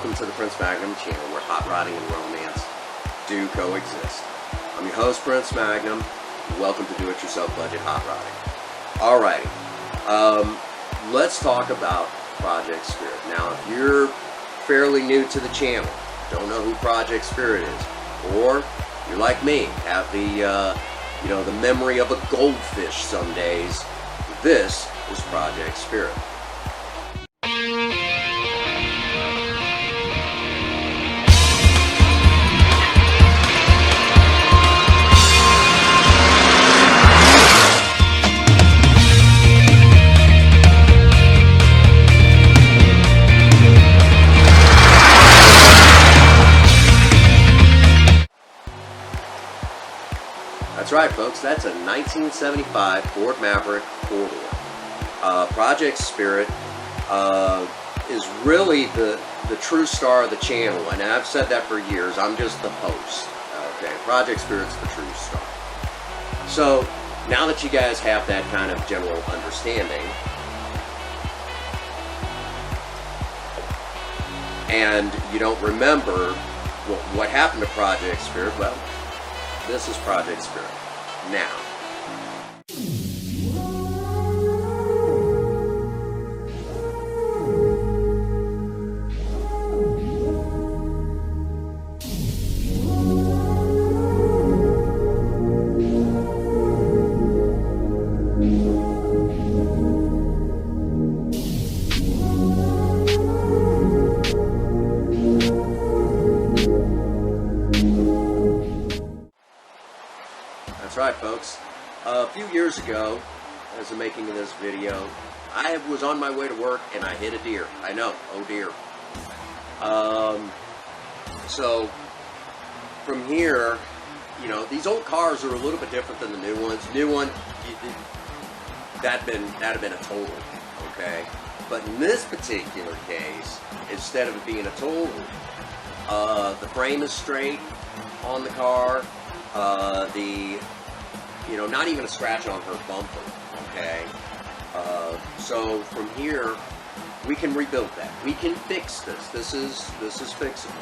welcome to the Prince Magnum channel, where hot rodding and romance do coexist. I'm your host, Prince Magnum. Welcome to Do-It-Yourself Budget Hot Rodding. Alrighty, let's talk about Project Spirit. Now, if you're fairly new to the channel, don't know who Project Spirit is, or you're like me, have the the memory of a goldfish some days, this is Project Spirit. That's right, folks. That's a 1975 Ford Maverick four-door. Project Spirit is really the true star of the channel, and I've said that for years. I'm just the host. Okay, Project Spirit's the true star. So now that you guys have that kind of general understanding, and you don't remember what happened to Project Spirit, well, this is Project Spirit. Now, that's right, folks. A few years ago, as the making of this video, I was on my way to work and I hit a deer. I know, oh dear. So from here, these old cars are a little bit different than the new ones. New one, that'd have been a total, okay? But in this particular case, instead of it being a total, the frame is straight on the car. Not even a scratch on her bumper, okay? So from here, we can rebuild that. We can fix this. This is fixable,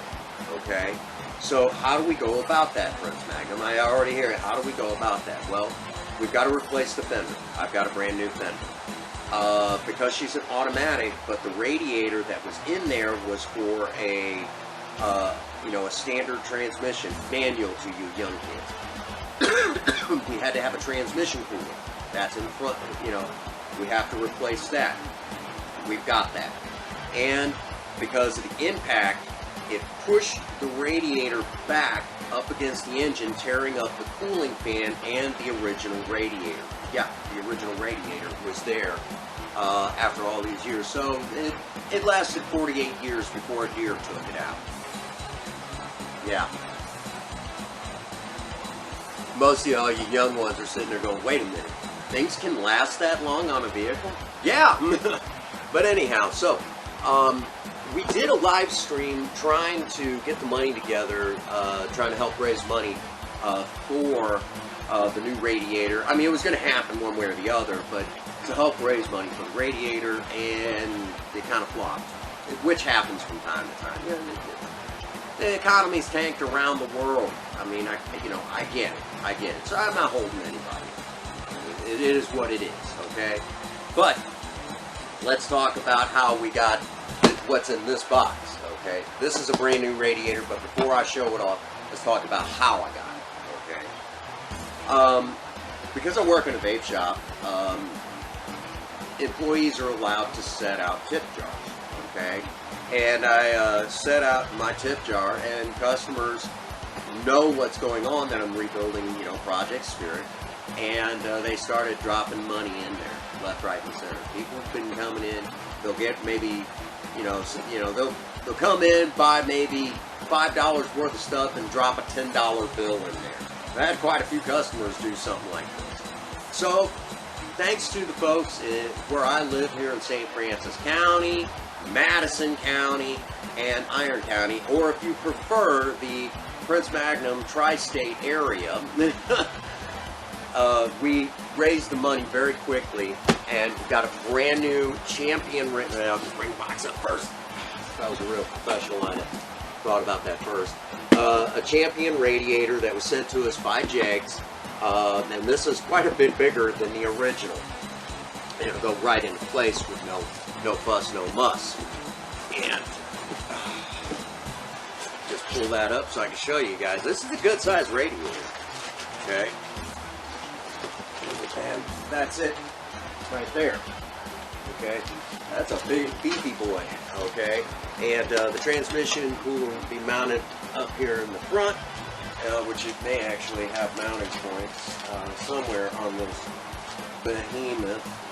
okay? So how do we go about that, Prince Magnum? I already hear it. How do we go about that? Well, we've got to replace the fender. I've got a brand new fender. Because she's an automatic, but the radiator that was in there was for a standard transmission, manual to you young kids. We had to have a transmission cooler. That's in front, we have to replace that. We've got that. And because of the impact, it pushed the radiator back up against the engine, tearing up the cooling fan and the original radiator. Yeah, the original radiator was there after all these years. So it lasted 48 years before a deer took it out. Yeah. Most of y'all, you young ones, are sitting there going, wait a minute, things can last that long on a vehicle? Yeah! But anyhow, so, we did a live stream trying to get the money together, trying to help raise money for the new radiator. I mean, it was going to happen one way or the other, but to help raise money for the radiator, and it kind of flopped, which happens from time to time. The economy's tanked around the world. I mean, I get it. So I'm not holding anybody. It is what it is, okay? But let's talk about how we got what's in this box, okay? This is a brand new radiator, but before I show it off, let's talk about how I got it, okay? Because I work in a vape shop, employees are allowed to set out tip jars, okay? And I set out my tip jar, and customers know what's going on, that I'm rebuilding, Project Spirit, and they started dropping money in there, left, right, and center. People have been coming in. They'll get maybe, they'll come in, buy maybe $5 worth of stuff, and drop a $10 bill in there. I've had quite a few customers do something like this. So, thanks to the folks where I live here in St. Francis County, Madison County, and Iron County, or if you prefer the Prince Magnum tri-state area, we raised the money very quickly and got a brand new Champion. I'll just bring the box up first. If I was a real professional, I'd have thought about that first. A Champion radiator that was sent to us by Jegs, and this is quite a bit bigger than the original. It'll go right into place with no fuss, no muss. And just pull that up so I can show you guys. This is a good size radiator. Okay. And that's it right there. Okay. That's a big beefy boy. Okay. And the transmission cooler will be mounted up here in the front, which it may actually have mounting points somewhere on this behemoth.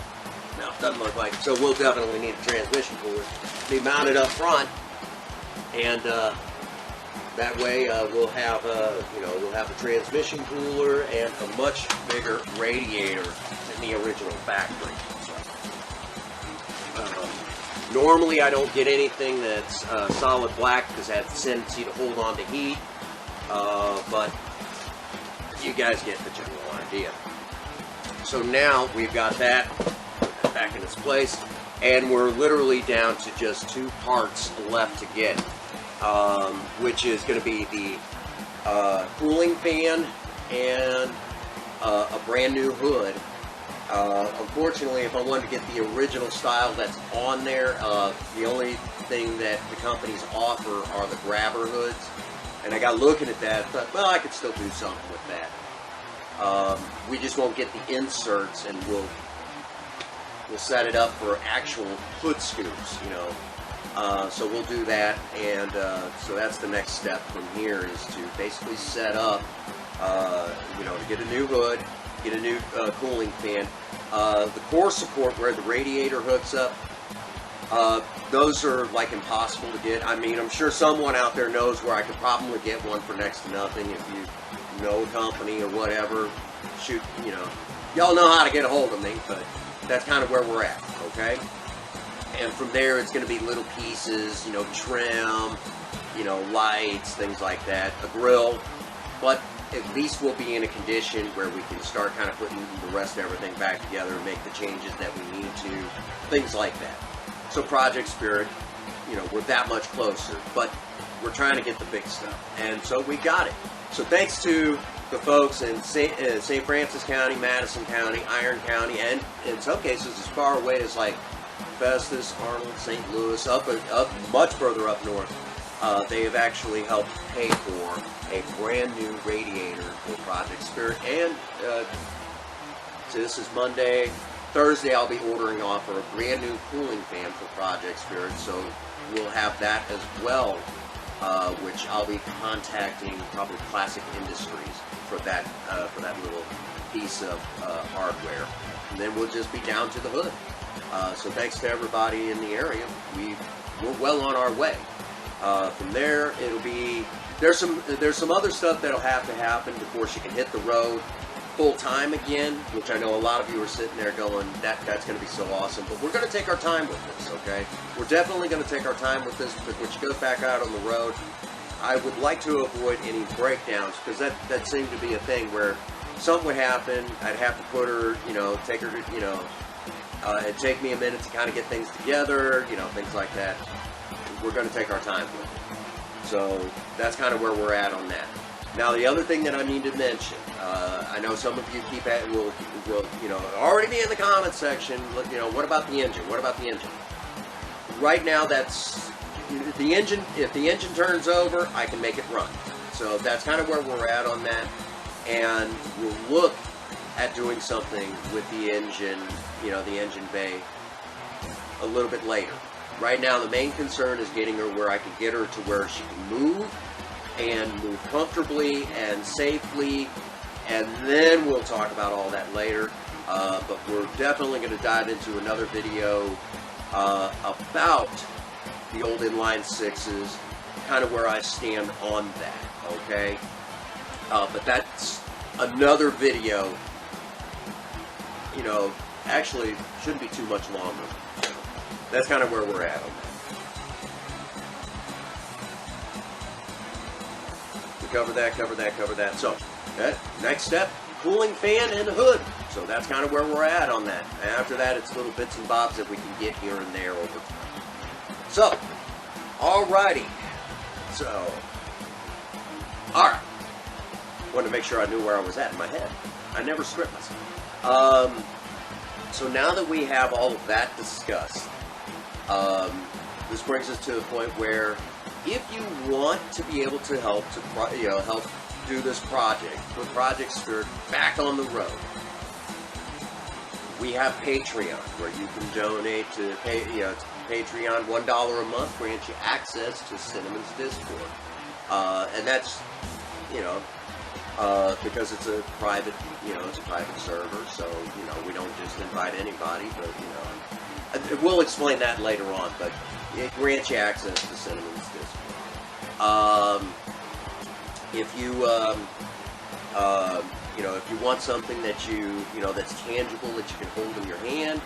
No, it doesn't look like it. So we'll definitely need a transmission cooler. Be mounted up front, and that way we'll have we'll have a transmission cooler and a much bigger radiator than the original factory. Normally I don't get anything that's solid black because it has a tendency to hold on to heat, but you guys get the general idea. So now we've got that back in its place, and we're literally down to just 2 parts left to get, which is going to be the cooling fan and a brand new hood. Unfortunately, if I wanted to get the original style that's on there, the only thing that the companies offer are the grabber hoods. And I got looking at that, thought, well, I could still do something with that. We just won't get the inserts, and we'll set it up for actual hood scoops, you know. So we'll do that, and so that's the next step from here, is to basically set up, to get a new hood, get a new cooling fan. The core support where the radiator hooks up, those are like impossible to get. I mean, I'm sure someone out there knows where I could probably get one for next to nothing. If you know a company or whatever, shoot, y'all know how to get a hold of me, but that's kind of where we're at, okay? And from there, it's going to be little pieces, trim, lights, things like that, a grill, but at least we'll be in a condition where we can start kind of putting the rest of everything back together and make the changes that we need to, things like that. So Project Spirit, we're that much closer, but we're trying to get the big stuff, and so we got it. So thanks to the folks in St. Francis County, Madison County, Iron County, and in some cases as far away as like Festus, Arnold, St. Louis, up much further up north, they have actually helped pay for a brand new radiator for Project Spirit. And so this is Monday. Thursday I'll be ordering off for a brand new cooling fan for Project Spirit, so we'll have that as well, which I'll be contacting probably Classic Industries for that little piece of hardware, and then we'll just be down to the hood. So thanks to everybody in the area. We're well on our way. From there, it'll be there's some other stuff that'll have to happen before she can hit the road full time again, which I know a lot of you are sitting there going, that's going to be so awesome. But we're going to take our time with this, okay? We're definitely going to take our time with this, because when she goes back out on the road, I would like to avoid any breakdowns, because that seemed to be a thing where something would happen, I'd have to put her, take her to, it'd take me a minute to kind of get things together, things like that. We're going to take our time with it. So that's kind of where we're at on that. Now, the other thing that I need to mention, I know some of you will already be in the comments section. What about the engine? What about the engine? Right now, that's the engine. If the engine turns over, I can make it run. So that's kind of where we're at on that, and we'll look at doing something with the engine, the engine bay, a little bit later. Right now, the main concern is getting her where I can get her to where she can move, and move comfortably and safely, and then we'll talk about all that later. But we're definitely going to dive into another video about the old inline sixes, kind of where I stand on that, okay? But that's another video, actually shouldn't be too much longer. That's kind of where we're at on that. Cover that. So, next step, cooling fan and hood. So that's kind of where we're at on that. After that, it's little bits and bobs that we can get here and there over time. So, Alrighty. So, alright. Wanted to make sure I knew where I was at in my head. I never script myself. So now that we have all of that discussed, this brings us to the point where if you want to be able to help help do this project, put Project Spirit back on the road, we have Patreon, where you can donate to Patreon. $1 a month grants you access to Cinnamon's Discord, and that's because it's a private server, so we don't just invite anybody, but we'll explain that later on. But it grants you access to Cinnamon's Discord. If you want something that that's tangible, that you can hold in your hand,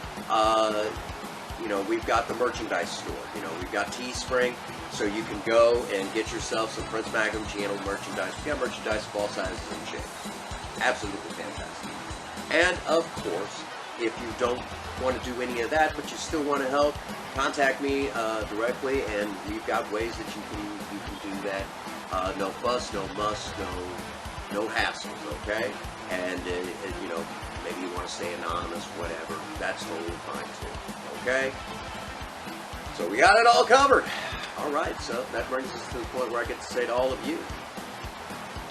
we've got the merchandise store. We've got Teespring, so you can go and get yourself some Prince Magnum channel merchandise. We've got merchandise of all sizes and shapes. Absolutely fantastic. And of course, if you don't want to do any of that, but you still want to help, contact me directly, and we've got ways that you can do that. No fuss, no muss, no hassles, okay? And maybe you want to stay anonymous, whatever. That's totally fine too, okay? So we got it all covered. All right, so that brings us to the point where I get to say to all of you,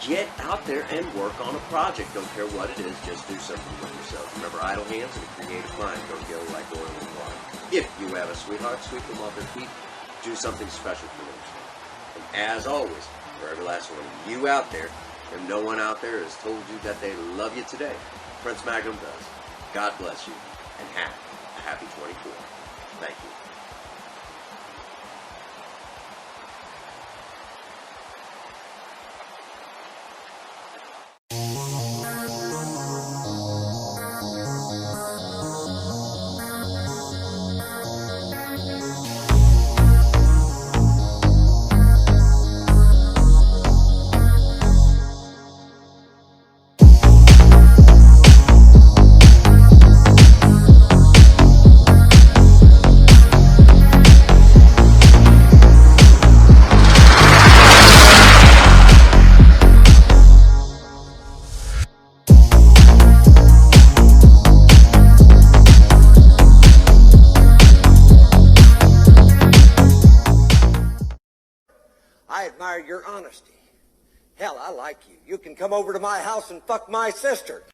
get out there and work on a project. Don't care what it is, just do something with yourself. Remember, idle hands and a creative mind go together like oil and water. If you have a sweetheart, sweep them off their feet. Do something special for them. And as always, for every last one of you out there, if no one out there has told you that they love you today, Prince Magnum does. God bless you, and have a happy 24. Thank you. I admire your honesty. Hell, I like you. You can come over to my house and fuck my sister.